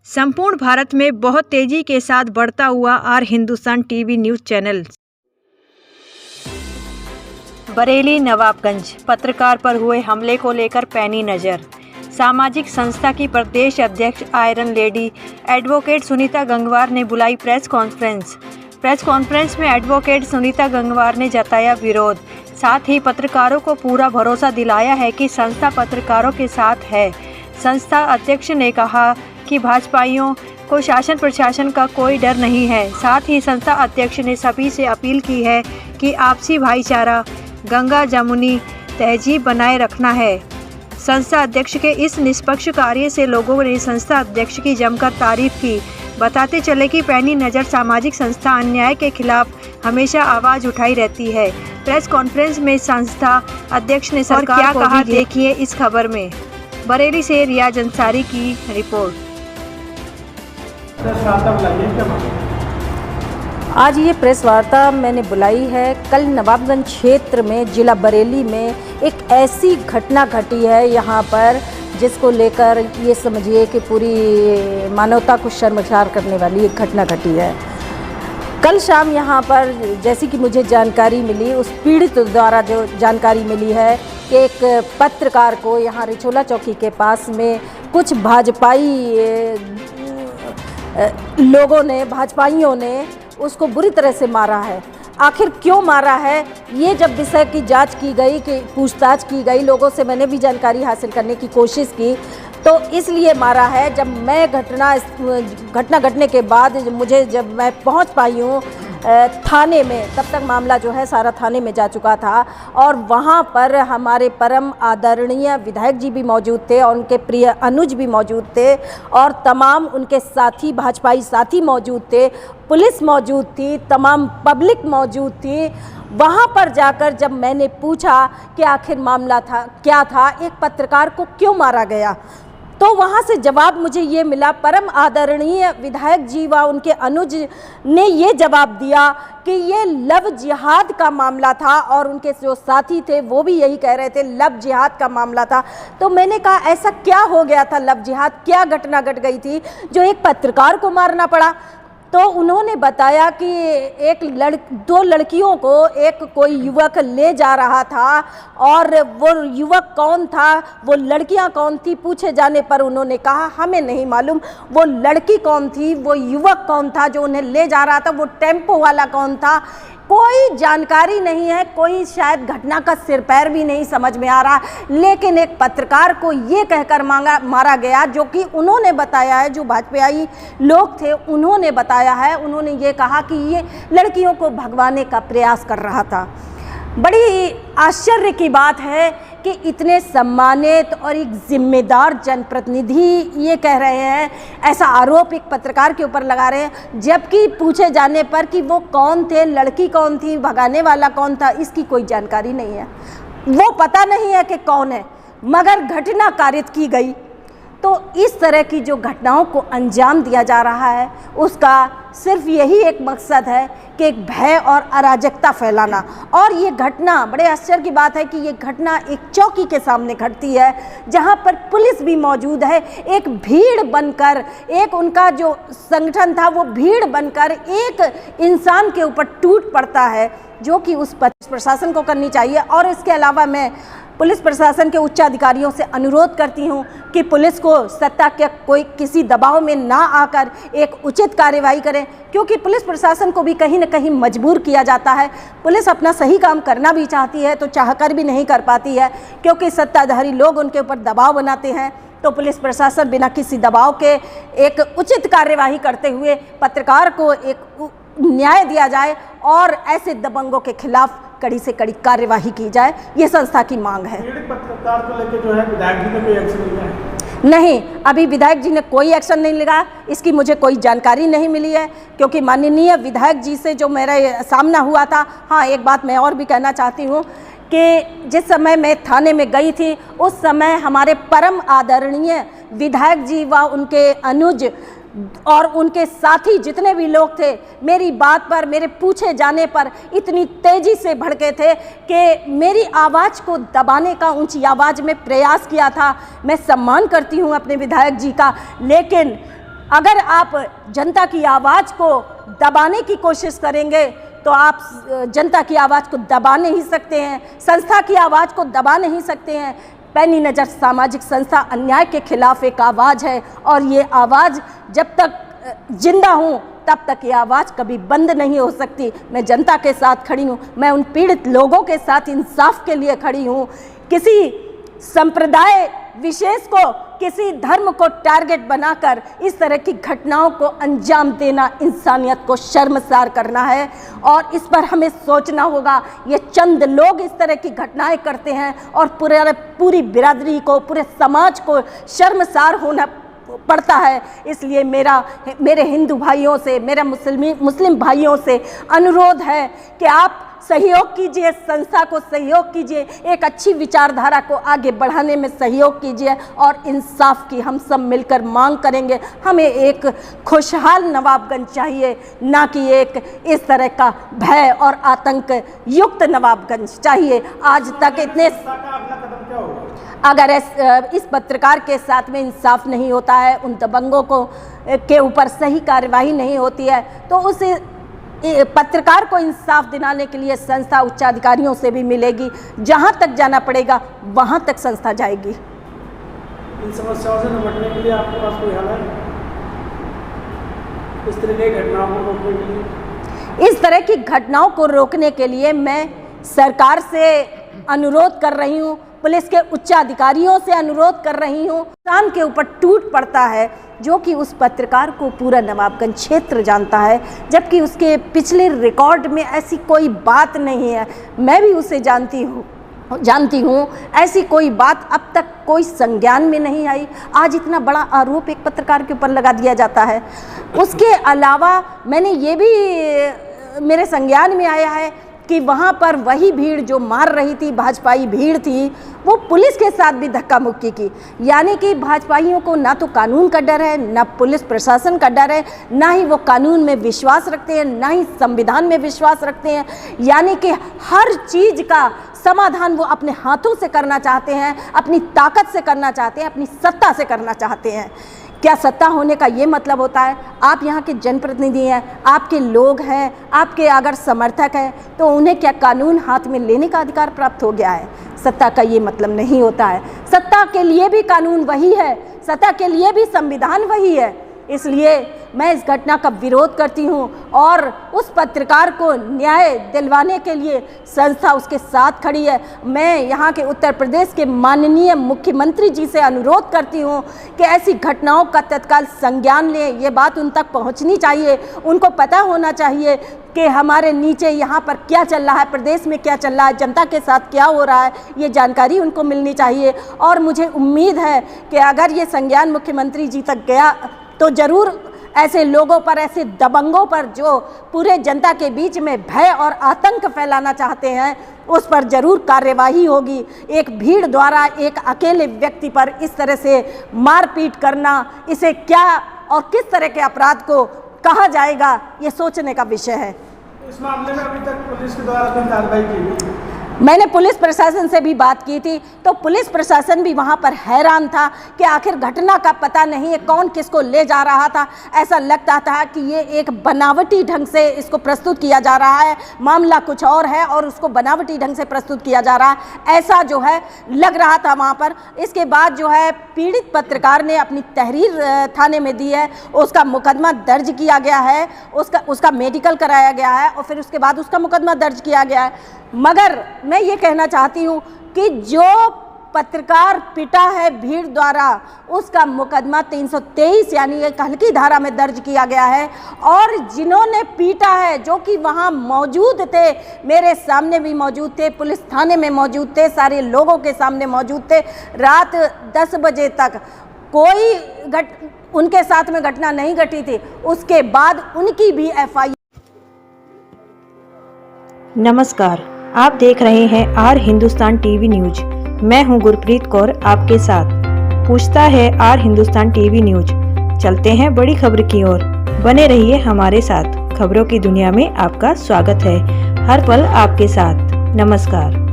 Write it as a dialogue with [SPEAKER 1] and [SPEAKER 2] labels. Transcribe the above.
[SPEAKER 1] संपूर्ण भारत में बहुत तेजी के साथ बढ़ता हुआ आर Hindustan TV news channel. Bareilly Nawabganj पत्रकार पर हुए हमले को लेकर पैनी नज़र। सामाजिक संस्था की प्रदेश अध्यक्ष iron lady advocate Sunita Gangwar ने बुलाई प्रेस कॉन्फ्रेंस में एडवोकेट सुनीता गंगवार ने जताया विरोध। साथ ही पत्रकारों को पूरा भरोसा दिलाया है कि संस्था पत्रकारों के साथ है। संस्था अध्यक्ष ने कहा कि भाजपाइयों को शासन प्रशासन का कोई डर नहीं है। साथ ही संस्था अध्यक्ष ने सभी से अपील की है कि आपसी भाईचारा, गंगा जमुनी तहजीब बनाए रखना है। संस्था अध्यक्ष के इस निष्पक्ष कार्य से लोगों ने संस्था अध्यक्ष की जमकर तारीफ की। बताते चले कि पैनी नज़र सामाजिक संस्था अन्याय के खिलाफ हमेशा आवाज़ उठाई रहती है। प्रेस कॉन्फ्रेंस में संस्था अध्यक्ष ने सरकार क्या कहा, देखिए इस खबर में। बरेली से रियाज अंसारी की रिपोर्ट।
[SPEAKER 2] आज ये प्रेस वार्ता मैंने बुलाई है। कल नवाबगंज क्षेत्र में जिला बरेली में एक ऐसी घटना घटी है यहाँ पर जिसको लेकर ये समझिए कि पूरी मानवता को शर्मसार करने वाली एक घटना घटी है। कल शाम यहाँ पर जैसी कि मुझे जानकारी मिली, उस पीड़ित द्वारा जो जानकारी मिली है कि एक पत्रकार को यहाँ रिचोला चौकी के पास में कुछ भाजपाइयों ने उसको बुरी तरह से मारा है। आखिर क्यों मारा है, ये जब विषय की जांच की गई, कि पूछताछ की गई, लोगों से मैंने भी जानकारी हासिल करने की कोशिश की, तो इसलिए मारा है। जब मैं घटना घटने के बाद जब मैं पहुंच पाई हूँ थाने में, तब तक मामला जो है सारा थाने में जा चुका था और वहाँ पर हमारे परम आदरणीय विधायक जी भी मौजूद थे और उनके प्रिय अनुज भी मौजूद थे और तमाम उनके साथी भाजपाई साथी मौजूद थे, पुलिस मौजूद थी, तमाम पब्लिक मौजूद थी। वहाँ पर जाकर जब मैंने पूछा कि आखिर मामला क्या था, एक पत्रकार को क्यों मारा गया, तो वहाँ से जवाब मुझे ये मिला। परम आदरणीय विधायक जी व उनके अनुज ने ये जवाब दिया कि ये लव जिहाद का मामला था और उनके जो साथी थे वो भी यही कह रहे थे लव जिहाद का मामला था। तो मैंने कहा ऐसा क्या हो गया था लव जिहाद, क्या घटना घट गई थी जो एक पत्रकार को मारना पड़ा। तो उन्होंने बताया कि दो लड़कियों को एक कोई युवक ले जा रहा था और वो युवक कौन था, वो लड़कियां कौन थी, पूछे जाने पर उन्होंने कहा हमें नहीं मालूम वो लड़की कौन थी, वो युवक कौन था जो उन्हें ले जा रहा था, वो टेम्पो वाला कौन था, कोई जानकारी नहीं है। कोई शायद घटना का सिर पैर भी नहीं समझ में आ रहा। लेकिन एक पत्रकार को ये कहकर मारा गया, जो कि उन्होंने बताया है, जो भाजपाई लोग थे उन्होंने बताया है। उन्होंने ये कहा कि ये लड़कियों को भगवाने का प्रयास कर रहा था। बड़ी आश्चर्य की बात है कि इतने सम्मानित और एक जिम्मेदार जनप्रतिनिधि ये कह रहे हैं, ऐसा आरोप एक पत्रकार के ऊपर लगा रहे हैं, जबकि पूछे जाने पर कि वो कौन थे, लड़की कौन थी, भगाने वाला कौन था, इसकी कोई जानकारी नहीं है। वो पता नहीं है कि कौन है, मगर घटना कारित की गई। तो इस तरह की जो घटनाओं को अंजाम दिया जा रहा है उसका सिर्फ यही एक मकसद है कि एक भय और अराजकता फैलाना। और ये घटना, बड़े आश्चर्य की बात है कि ये घटना एक चौकी के सामने घटती है जहाँ पर पुलिस भी मौजूद है। एक भीड़ बनकर, एक उनका जो संगठन था वो भीड़ बनकर एक इंसान के ऊपर टूट पड़ता है, जो कि उस प्रशासन को करनी चाहिए। और इसके अलावा मैं पुलिस प्रशासन के उच्च अधिकारियों से अनुरोध करती हूं कि पुलिस को सत्ता के किसी दबाव में ना आकर एक उचित कार्यवाही करें, क्योंकि पुलिस प्रशासन को भी कहीं न कहीं मजबूर किया जाता है। पुलिस अपना सही काम करना भी चाहती है तो चाहकर भी नहीं कर पाती है, क्योंकि सत्ताधारी लोग उनके ऊपर दबाव बनाते हैं। तो पुलिस प्रशासन बिना किसी दबाव के एक उचित कार्यवाही करते हुए पत्रकार को एक न्याय दिया जाए और ऐसे दबंगों के खिलाफ कड़ी से कड़ी कार्यवाही की जाए, ये संस्था की मांग है।
[SPEAKER 3] पत्रकार को लेकर जो है विधायक जी ने कोई एक्शन लिया है?
[SPEAKER 2] नहीं, अभी विधायक जी ने कोई एक्शन नहीं लिया, इसकी मुझे कोई जानकारी नहीं मिली है, क्योंकि माननीय विधायक जी से जो मेरा सामना हुआ था। हाँ, एक बात मैं और भी कहना चाहती हूँ कि जिस समय मैं थाने में गई थी उस समय हमारे परम आदरणीय विधायक जी व उनके अनुज और उनके साथी जितने भी लोग थे, मेरी बात पर, मेरे पूछे जाने पर इतनी तेज़ी से भड़के थे कि मेरी आवाज़ को दबाने का ऊंची आवाज़ में प्रयास किया था। मैं सम्मान करती हूं अपने विधायक जी का, लेकिन अगर आप जनता की आवाज़ को दबाने की कोशिश करेंगे तो आप जनता की आवाज़ को दबा नहीं सकते हैं, संस्था की आवाज़ को दबा नहीं सकते हैं। पैनी नज़र सामाजिक संस्था अन्याय के खिलाफ एक आवाज़ है और ये आवाज़ जब तक जिंदा हूँ तब तक ये आवाज़ कभी बंद नहीं हो सकती। मैं जनता के साथ खड़ी हूँ, मैं उन पीड़ित लोगों के साथ इंसाफ के लिए खड़ी हूँ। किसी संप्रदाय विशेष को, किसी धर्म को टारगेट बनाकर इस तरह की घटनाओं को अंजाम देना इंसानियत को शर्मसार करना है और इस पर हमें सोचना होगा। ये चंद लोग इस तरह की घटनाएं करते हैं और पूरी बिरादरी को, पूरे समाज को शर्मसार होना पड़ता है। इसलिए मेरे हिंदू भाइयों से, मेरा मुस्लिम भाइयों से अनुरोध है कि आप सहयोग कीजिए, संस्था को सहयोग कीजिए, एक अच्छी विचारधारा को आगे बढ़ाने में सहयोग कीजिए और इंसाफ की हम सब मिलकर मांग करेंगे। हमें एक खुशहाल नवाबगंज चाहिए, ना कि एक इस तरह का भय और आतंक युक्त नवाबगंज चाहिए। आज तक इतने अगर इस पत्रकार के साथ में इंसाफ नहीं होता है, उन दबंगों को के ऊपर सही कार्यवाही नहीं होती है, तो उस पत्रकार को इंसाफ दिलाने के लिए संस्था उच्चाधिकारियों से भी मिलेगी। जहां तक जाना पड़ेगा वहां तक संस्था जाएगी।
[SPEAKER 3] इन समस्याओं से निपटने के लिए आपके पास कोई हल है? इस तरह की घटनाओं को रोकने के लिए?
[SPEAKER 2] इस तरह की घटनाओं को रोकने के लिए मैं सरकार से अनुरोध कर रही हूँ, पुलिस के उच्च अधिकारियों से अनुरोध कर रही हूँ। किसान के ऊपर टूट पड़ता है जो कि उस पत्रकार को पूरा नवाबगंज क्षेत्र जानता है, जबकि उसके पिछले रिकॉर्ड में ऐसी कोई बात नहीं है। मैं भी उसे जानती हूँ, ऐसी कोई बात अब तक कोई संज्ञान में नहीं आई। आज इतना बड़ा आरोप एक पत्रकार के ऊपर लगा दिया जाता है। उसके अलावा मैंने ये भी मेरे संज्ञान में आया है कि वहाँ पर वही भीड़ जो मार रही थी, भाजपाई भीड़ थी, वो पुलिस के साथ भी धक्का मुक्की की। यानी कि भाजपाइयों को ना तो कानून का डर है, ना पुलिस प्रशासन का डर है, ना ही वो कानून में विश्वास रखते हैं, ना ही संविधान में विश्वास रखते हैं। यानी कि हर चीज़ का समाधान वो अपने हाथों से करना चाहते हैं, अपनी ताकत से करना चाहते हैं, अपनी सत्ता से करना चाहते हैं। क्या सत्ता होने का ये मतलब होता है? आप यहाँ के जनप्रतिनिधि हैं, आपके लोग हैं, आपके अगर समर्थक हैं, तो उन्हें क्या कानून हाथ में लेने का अधिकार प्राप्त हो गया है? सत्ता का ये मतलब नहीं होता है। सत्ता के लिए भी कानून वही है, सत्ता के लिए भी संविधान वही है। इसलिए मैं इस घटना का विरोध करती हूं और उस पत्रकार को न्याय दिलवाने के लिए संस्था उसके साथ खड़ी है। मैं यहाँ के उत्तर प्रदेश के माननीय मुख्यमंत्री जी से अनुरोध करती हूँ कि ऐसी घटनाओं का तत्काल संज्ञान लें। ये बात उन तक पहुँचनी चाहिए, उनको पता होना चाहिए कि हमारे नीचे यहाँ पर क्या चल रहा है, प्रदेश में क्या चल रहा है, जनता के साथ क्या हो रहा है, ये जानकारी उनको मिलनी चाहिए। और मुझे उम्मीद है कि अगर ये संज्ञान मुख्यमंत्री जी तक गया तो ज़रूर ऐसे लोगों पर, ऐसे दबंगों पर जो पूरे जनता के बीच में भय और आतंक फैलाना चाहते हैं, उस पर ज़रूर कार्यवाही होगी। एक भीड़ द्वारा एक अकेले व्यक्ति पर इस तरह से मारपीट करना, इसे क्या और किस तरह के अपराध को कहा जाएगा, ये सोचने का विषय है।
[SPEAKER 3] इस मामले में अभी तक पुलिस के द्वारा कोई कार्रवाई की गई?
[SPEAKER 2] मैंने पुलिस प्रशासन से भी बात की थी, तो पुलिस प्रशासन भी वहाँ पर हैरान था कि आखिर घटना का पता नहीं है, कौन किसको ले जा रहा था। ऐसा लगता था कि ये एक बनावटी ढंग से इसको प्रस्तुत किया जा रहा है, मामला कुछ और है और उसको बनावटी ढंग से प्रस्तुत किया जा रहा है, ऐसा जो है लग रहा था वहाँ पर। इसके बाद जो है पीड़ित पत्रकार ने अपनी तहरीर थाने में दी है, उसका मुकदमा दर्ज किया गया है, उसका मेडिकल कराया गया है और फिर उसके बाद उसका मुकदमा दर्ज किया गया है। मगर मैं ये कहना चाहती हूँ कि जो पत्रकार पिटा है भीड़ द्वारा, उसका मुकदमा 323 यानी एक हल्की धारा में दर्ज किया गया है। और जिन्होंने पीटा है, जो कि वहाँ मौजूद थे, मेरे सामने भी मौजूद थे, पुलिस थाने में मौजूद थे, सारे लोगों के सामने मौजूद थे, रात 10 बजे तक कोई उनके साथ में घटना नहीं घटी थी, उसके बाद उनकी भी FIR।
[SPEAKER 1] नमस्कार, आप देख रहे हैं आर हिंदुस्तान टीवी न्यूज। मैं हूं गुरप्रीत कौर आपके साथ। पूछता है आर हिंदुस्तान टीवी न्यूज। चलते हैं बड़ी खबर की ओर। बने रहिए हमारे साथ। खबरों की दुनिया में आपका स्वागत है, हर पल आपके साथ। नमस्कार।